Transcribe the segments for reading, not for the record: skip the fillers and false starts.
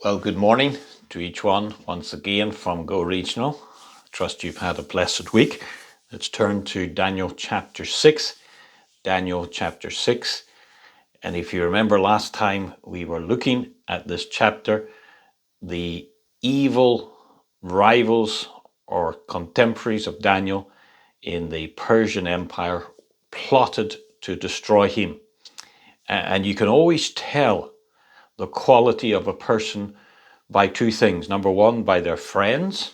Well, good morning to each one once again from Go Regional. Trust you've had a blessed week. Let's turn to Daniel chapter 6. Daniel chapter 6. And if you remember last time we were looking at this chapter, the evil rivals or contemporaries of Daniel in the Persian Empire plotted to destroy him. And you can always tell the quality of a person by two things. Number one, by their friends,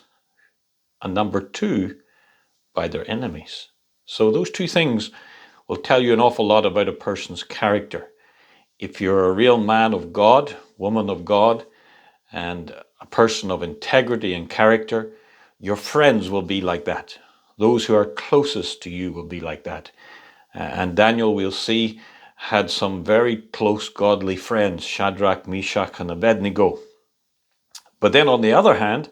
and number two, by their enemies. So those two things will tell you an awful lot about a person's character. If you're a real man of God, woman of God, and a person of integrity and character, your friends will be like that. Those who are closest to you will be like that. And Daniel, we'll see, had some very close godly friends, Shadrach, Meshach, and Abednego. But then on the other hand,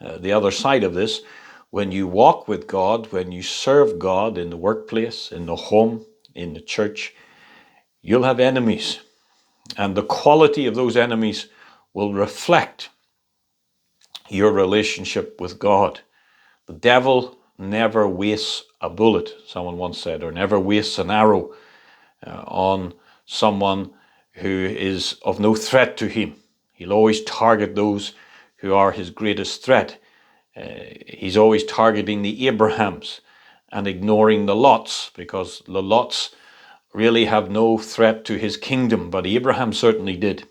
the other side of this, when you walk with God, when you serve God in the workplace, in the home, in the church, you'll have enemies. And the quality of those enemies will reflect your relationship with God. The devil never wastes a bullet, someone once said, or never wastes an arrow on someone who is of no threat to him. He'll always target those who are his greatest threat. He's always targeting the Abrahams and ignoring the Lots, because the Lots really have no threat to his kingdom, but Abraham certainly did.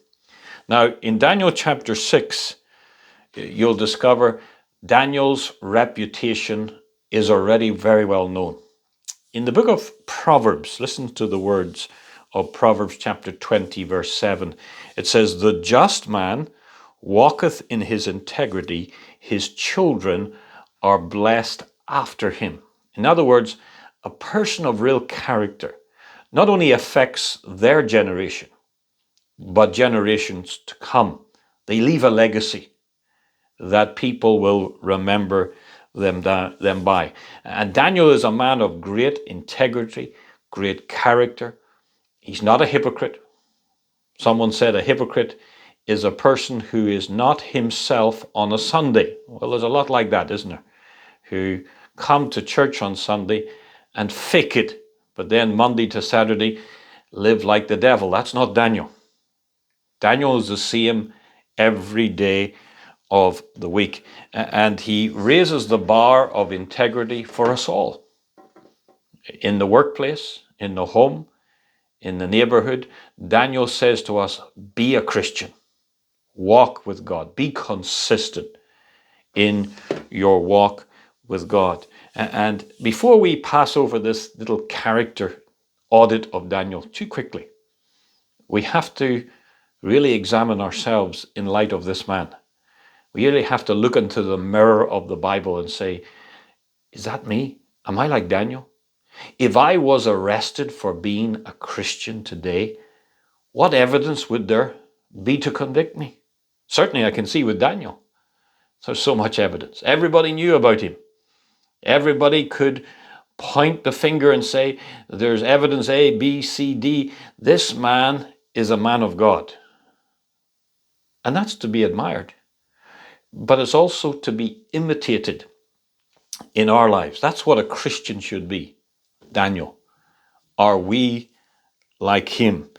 Now, in Daniel chapter 6, you'll discover Daniel's reputation is already very well known. In the book of Proverbs, listen to the words of Proverbs chapter 20, verse 7. It says, "The just man walketh in his integrity, his children are blessed after him." In other words, a person of real character not only affects their generation, but generations to come. They leave a legacy that people will remember them by. And Daniel is a man of great integrity, great character. He's not a hypocrite. Someone said a hypocrite is a person who is not himself on a Sunday. Well, there's a lot like that, isn't there? Who come to church on Sunday and fake it, but then Monday to Saturday live like the devil. That's not Daniel. Daniel is the same every day of the week. And he raises the bar of integrity for us all. In the workplace, in the home, in the neighborhood, Daniel says to us, be a Christian. Walk with God. Be consistent in your walk with God. And before we pass over this little character audit of Daniel too quickly, we have to really examine ourselves in light of this man. We really have to look into the mirror of the Bible and say, is that me? Am I like Daniel? If I was arrested for being a Christian today, what evidence would there be to convict me? Certainly I can see with Daniel. There's so much evidence. Everybody knew about him. Everybody could point the finger and say, there's evidence A, B, C, D. This man is a man of God. And that's to be admired. But it's also to be imitated in our lives. That's what a Christian should be. Daniel, are we like him?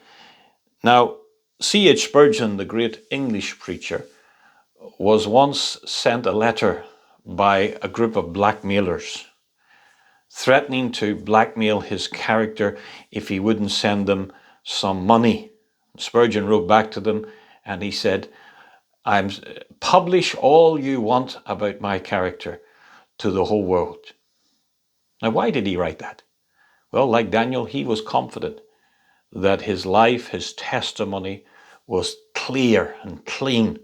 Now, C.H. Spurgeon, the great English preacher, was once sent a letter by a group of blackmailers, threatening to blackmail his character if he wouldn't send them some money. Spurgeon wrote back to them and he said, publish all you want about my character to the whole world. Now, why did he write that? Well, like Daniel, he was confident that his life, his testimony was clear and clean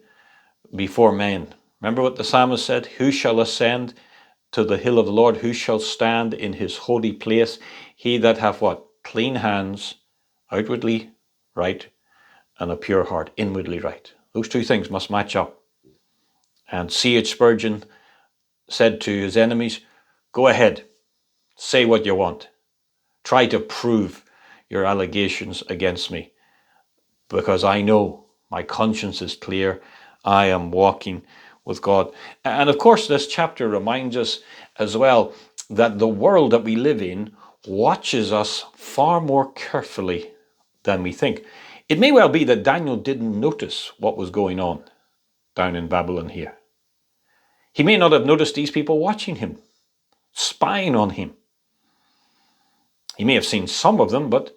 before men. Remember what the psalmist said? Who shall ascend to the hill of the Lord? Who shall stand in his holy place? He that hath what? Clean hands, outwardly right, and a pure heart, inwardly right. Those two things must match up. And C.H. Spurgeon said to his enemies, go ahead, say what you want. Try to prove your allegations against me, because I know my conscience is clear. I am walking with God. And of course, this chapter reminds us as well that the world that we live in watches us far more carefully than we think. It may well be that Daniel didn't notice what was going on down in Babylon here. He may not have noticed these people watching him, spying on him. He may have seen some of them, but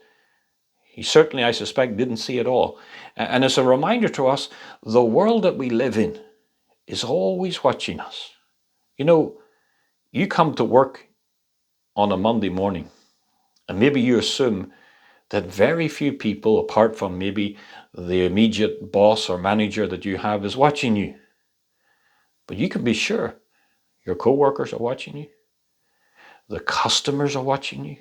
he certainly, I suspect, didn't see it all. And it's a reminder to us, the world that we live in is always watching us. You know, you come to work on a Monday morning, and maybe you assume that very few people, apart from maybe the immediate boss or manager that you have, is watching you. But you can be sure your co-workers are watching you. The customers are watching you.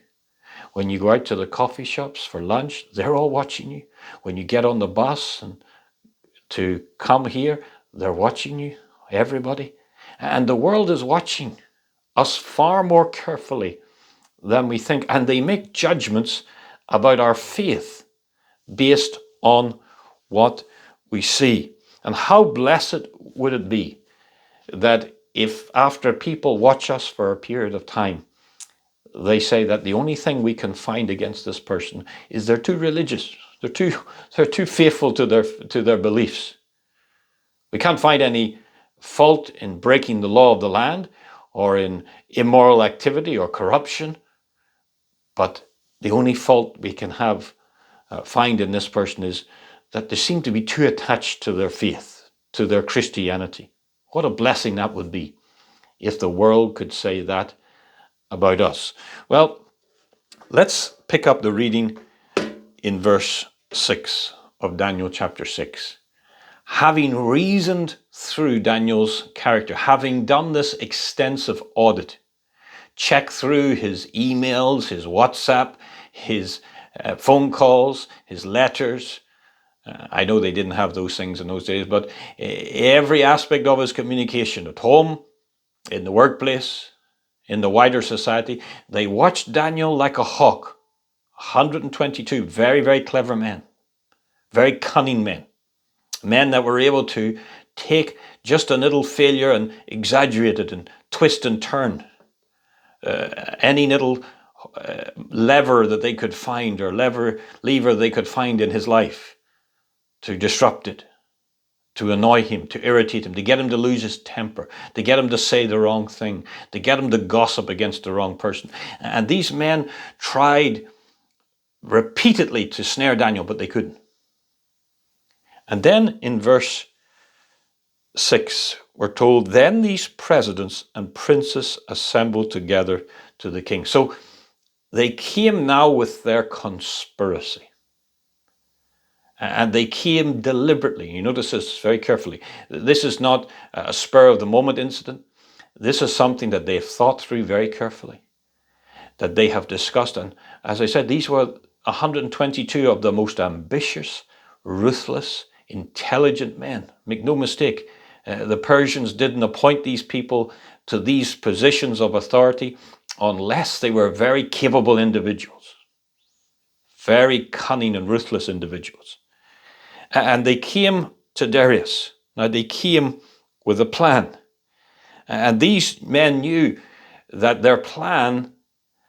When you go out to the coffee shops for lunch, they're all watching you. When you get on the bus and to come here, they're watching you, everybody. And the world is watching us far more carefully than we think. And they make judgments about our faith based on what we see. And how blessed would it be that if after people watch us for a period of time, they say that the only thing we can find against this person is they're too religious. They're too faithful to their beliefs. We can't find any fault in breaking the law of the land or in immoral activity or corruption. But the only fault we can find in this person is that they seem to be too attached to their faith, to their Christianity. What a blessing that would be if the world could say that about us. Well, let's pick up the reading in verse 6 of Daniel chapter 6. Having reasoned through Daniel's character, having done this extensive audit, checked through his emails, his WhatsApp, his phone calls, his letters. I know they didn't have those things in those days, but every aspect of his communication at home, in the workplace, in the wider society, they watched Daniel like a hawk. 122 very, very clever men, very cunning men, men that were able to take just a little failure and exaggerate it and twist and turn. Any little lever that they could find or lever they could find in his life to disrupt it, to annoy him, to irritate him, to get him to lose his temper, to get him to say the wrong thing, to get him to gossip against the wrong person. And these men tried repeatedly to snare Daniel, but they couldn't. And then in verse 6, we're told, then these presidents and princes assembled together to the king. So they came now with their conspiracy. And they came deliberately. You notice this very carefully. This is not a spur of the moment incident. This is something that they've thought through very carefully, that they have discussed. And as I said, these were 122 of the most ambitious, ruthless, intelligent men. Make no mistake, the Persians didn't appoint these people to these positions of authority unless they were very capable individuals, very cunning and ruthless individuals. And they came to Darius. Now they came with a plan. And these men knew that their plan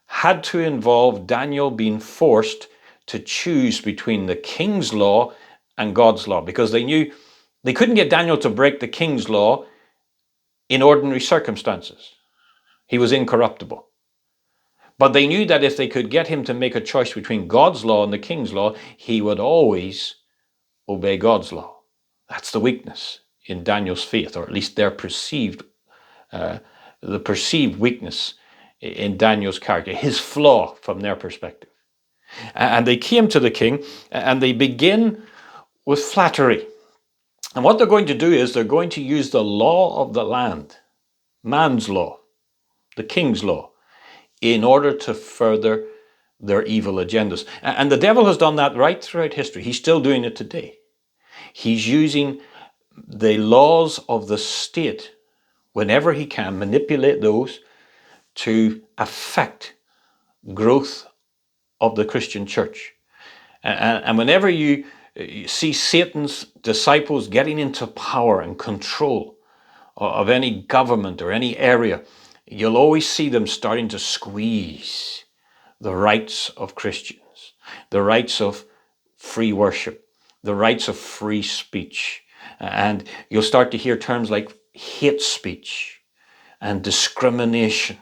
had to involve Daniel being forced to choose between the king's law and God's law, because they knew they couldn't get Daniel to break the king's law in ordinary circumstances. He was incorruptible. But they knew that if they could get him to make a choice between God's law and the king's law, he would always obey God's law. That's the weakness in Daniel's faith, or at least their perceived weakness in Daniel's character, his flaw from their perspective. And they came to the king, and they begin with flattery. And what they're going to do is they're going to use the law of the land, man's law, the king's law, in order to further their evil agendas. And the devil has done that right throughout history. He's still doing it today. He's using the laws of the state whenever he can, manipulate those to affect growth of the Christian church. And whenever you you see Satan's disciples getting into power and control of any government or any area, you'll always see them starting to squeeze the rights of Christians, the rights of free worship, the rights of free speech. And you'll start to hear terms like hate speech and discrimination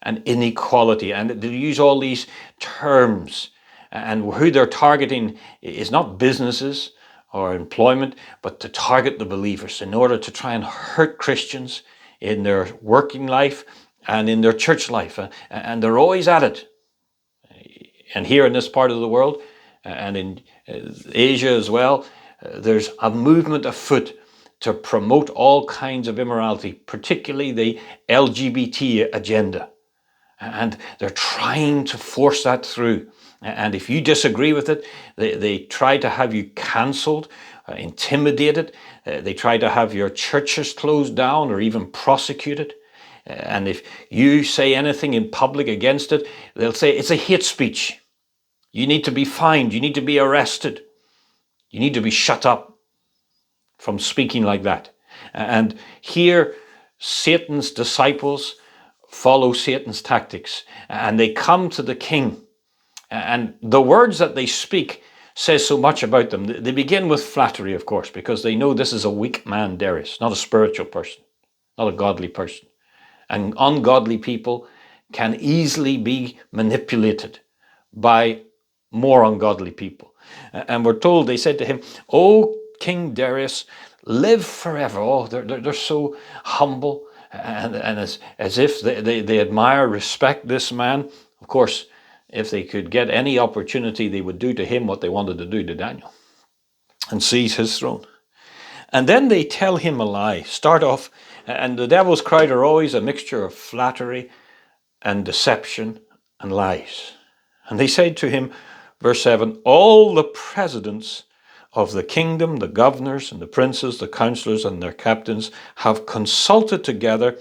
and inequality. And they use all these terms. And who they're targeting is not businesses or employment, but to target the believers in order to try and hurt Christians in their working life and in their church life. And they're always at it. And here in this part of the world, and in Asia as well, there's a movement afoot to promote all kinds of immorality, particularly the LGBT agenda. And they're trying to force that through. And if you disagree with it, they try to have you cancelled, intimidated. They try to have your churches closed down or even prosecuted. And if you say anything in public against it, they'll say it's a hate speech. You need to be fined. You need to be arrested. You need to be shut up from speaking like that. And here, Satan's disciples follow Satan's tactics, and they come to the king. And the words that they speak says so much about them. They begin with flattery, of course, because they know this is a weak man, Darius, not a spiritual person, not a godly person. And ungodly people can easily be manipulated by more ungodly people. And we're told, they said to him, "O King Darius, live forever." Oh, they're so humble, and as if they admire, respect this man. Of course, if they could get any opportunity, they would do to him what they wanted to do to Daniel and seize his throne. And then they tell him a lie. Start off, and the devil's crowd are always a mixture of flattery and deception and lies. And they said to him, verse 7, "All the presidents of the kingdom, the governors and the princes, the counselors and their captains have consulted together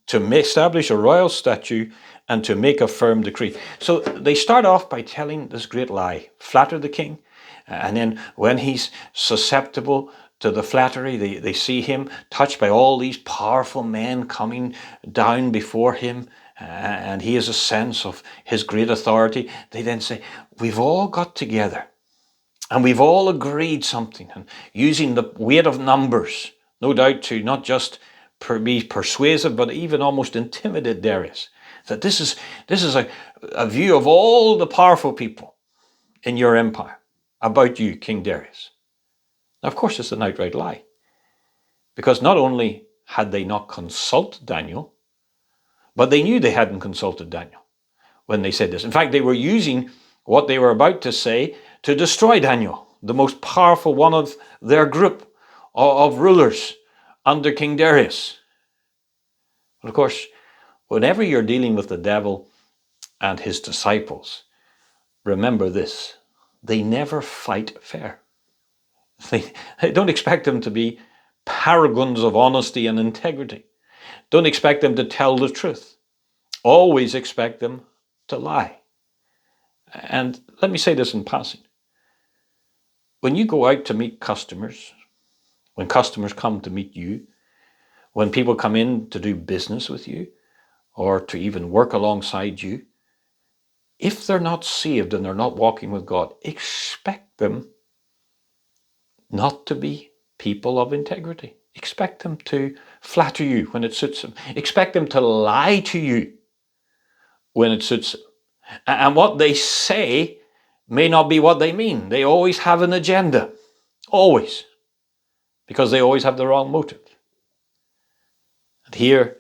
to establish a royal statute and to make a firm decree." So they start off by telling this great lie, flatter the king, and then when he's susceptible to the flattery, they see him touched by all these powerful men coming down before him, and he has a sense of his great authority. They then say, "We've all got together and we've all agreed something," and using the weight of numbers, no doubt to not just be persuasive, but even almost intimidate Darius. That this is a view of all the powerful people in your empire about you, King Darius. Now, of course, it's an outright lie, because not only had they not consulted Daniel, but they knew they hadn't consulted Daniel when they said this. In fact, they were using what they were about to say to destroy Daniel, the most powerful one of their group of rulers under King Darius. But of course, whenever you're dealing with the devil and his disciples, remember this: they never fight fair. They don't expect them to be paragons of honesty and integrity. Don't expect them to tell the truth. Always expect them to lie. And let me say this in passing. When you go out to meet customers, when customers come to meet you, when people come in to do business with you, or to even work alongside you, if they're not saved and they're not walking with God, expect them not to be people of integrity. Expect them to flatter you when it suits them. Expect them to lie to you when it suits them. And what they say may not be what they mean. They always have an agenda. Always. Because they always have the wrong motive. And here,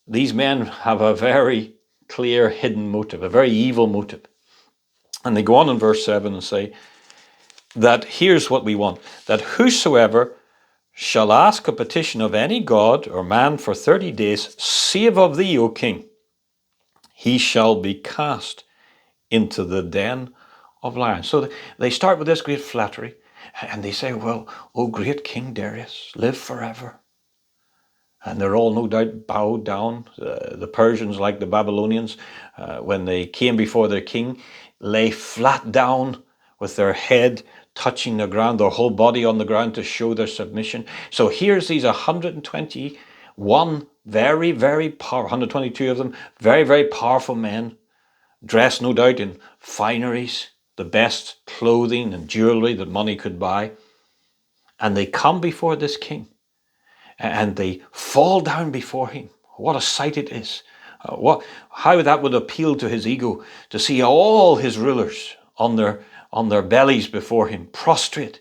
these men have a very clear hidden motive, a very evil motive. And they go on in verse 7 and say that here's what we want: that whosoever shall ask a petition of any god or man for 30 days, save of thee, O king, he shall be cast into the den of lions. So they start with this great flattery, and they say, "Well, O great King Darius, live forever." And they're all no doubt bowed down. The Persians, like the Babylonians, when they came before their king, lay flat down with their head touching the ground, their whole body on the ground to show their submission. So here's these 121 very, very powerful, 122 of them, very, very powerful men, dressed no doubt in fineries, the best clothing and jewelry that money could buy. And they come before this king and they fall down before him. What a sight it is. How that would appeal to his ego to see all his rulers on their bellies before him, prostrate.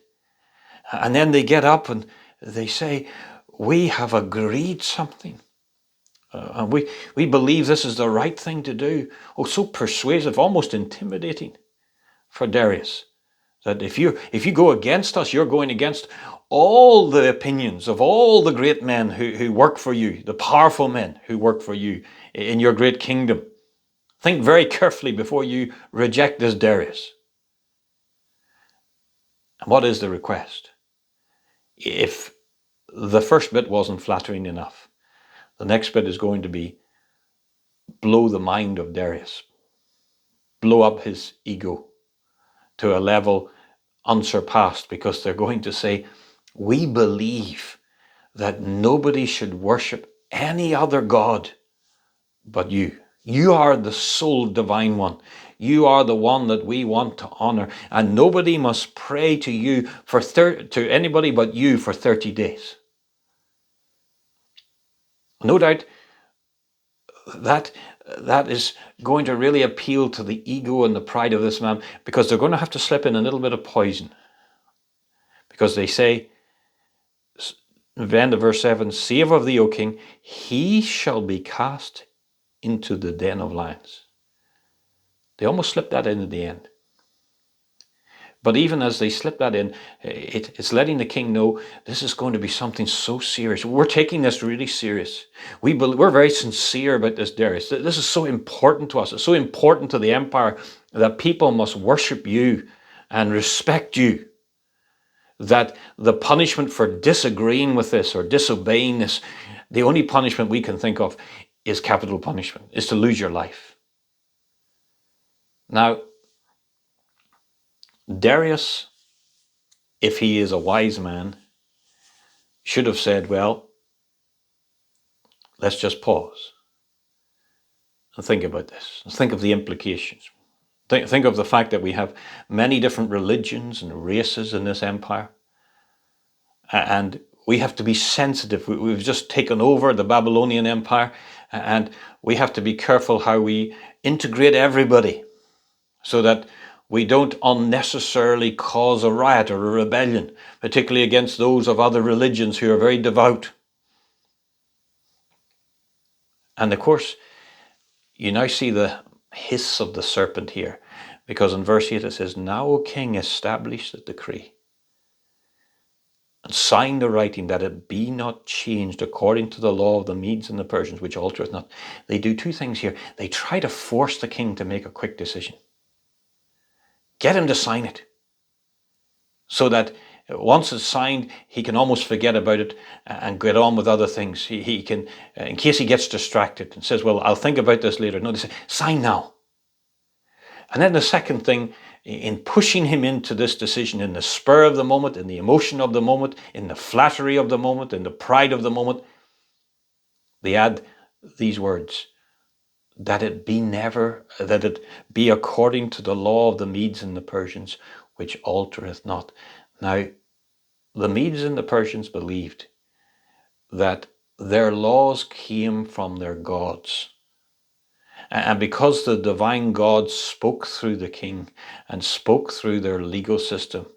And then they get up and they say, we have agreed something. And we believe this is the right thing to do. Oh, so persuasive, almost intimidating for Darius. That if you go against us, you're going against all the opinions of all the great men who work for you, the powerful men who work for you in your great kingdom. Think very carefully before you reject this Darius. And what is the request? If the first bit wasn't flattering enough, the next bit is going to be blow the mind of Darius. Blow up his ego to a level unsurpassed, because they're going to say, we believe that nobody should worship any other God but you. You are the sole divine one. You are the one that we want to honor, and nobody must pray to you to anybody but you for 30 days. No doubt that is going to really appeal to the ego and the pride of this man, because they're going to have to slip in a little bit of poison. Because they say, in the end of verse 7, save of thee, O king, he shall be cast into the den of lions. They almost slipped that in at the end. But even as they slip that in, it's letting the king know this is going to be something so serious. We're taking this really serious. We're very sincere about this, Darius. This is so important to us. It's so important to the empire that people must worship you and respect you, that the punishment for disagreeing with this or disobeying this, the only punishment we can think of is capital punishment, is to lose your life. Now, Darius, if he is a wise man, should have said, well, let's just pause and think about this. Think of the implications. Think of the fact that we have many different religions and races in this empire. And we have to be sensitive. We've just taken over the Babylonian Empire, and we have to be careful how we integrate everybody so that we don't unnecessarily cause a riot or a rebellion, particularly against those of other religions who are very devout. And of course, you now see the hiss of the serpent here, because in verse 8 it says, now, O king, establish the decree and sign the writing, that it be not changed according to the law of the Medes and the Persians, which altereth not. They do two things here. They try to force the king to make a quick decision. Get him to sign it, so that once it's signed, he can almost forget about it and get on with other things. He can, in case he gets distracted and says, well, I'll think about this later. No, they say, sign now. And then the second thing, in pushing him into this decision, in the spur of the moment, in the emotion of the moment, in the flattery of the moment, in the pride of the moment, they add these words, that it be according to the law of the Medes and the Persians, which altereth not. Now, the Medes and the Persians believed that their laws came from their gods. And because the divine God spoke through the king and spoke through their legal system,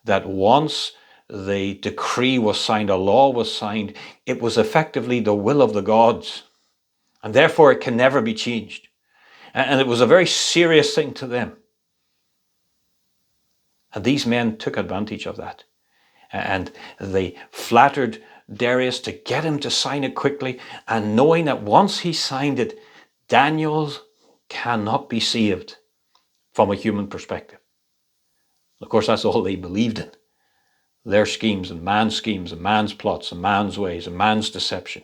that once the decree was signed, a law was signed, it was effectively the will of the gods. And therefore it can never be changed. And it was a very serious thing to them. And these men took advantage of that. And they flattered Darius to get him to sign it quickly, and knowing that once he signed it, Daniel cannot be saved from a human perspective. Of course, that's all they believed in. Their schemes and man's plots and man's ways and man's deception.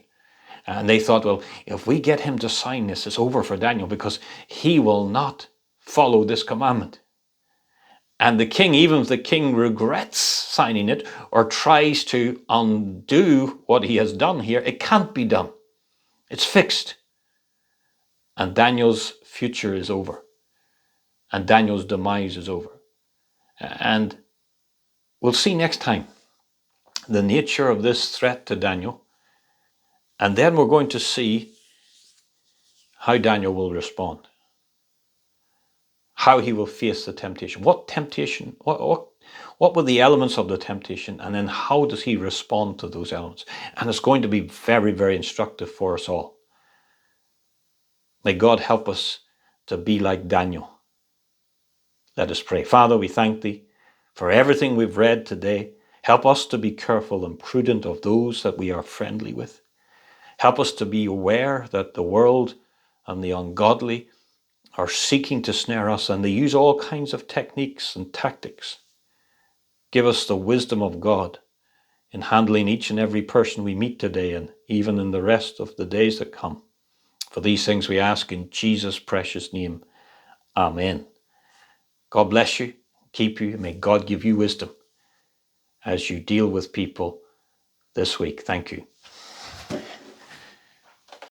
And they thought, well, if we get him to sign this, it's over for Daniel, because he will not follow this commandment. And the king, even if the king regrets signing it or tries to undo what he has done here, it can't be done. It's fixed. And Daniel's future is over. And Daniel's demise is over. And we'll see next time the nature of this threat to Daniel. And then we're going to see how Daniel will respond. How he will face the temptation. What temptation? What were the elements of the temptation? And then how does he respond to those elements? And it's going to be very, very instructive for us all. May God help us to be like Daniel. Let us pray. Father, we thank thee for everything we've read today. Help us to be careful and prudent of those that we are friendly with. Help us to be aware that the world and the ungodly are seeking to snare us, and they use all kinds of techniques and tactics. Give us the wisdom of God in handling each and every person we meet today, and even in the rest of the days that come. For these things we ask in Jesus' precious name. Amen. God bless you, keep you, and may God give you wisdom as you deal with people this week. Thank you.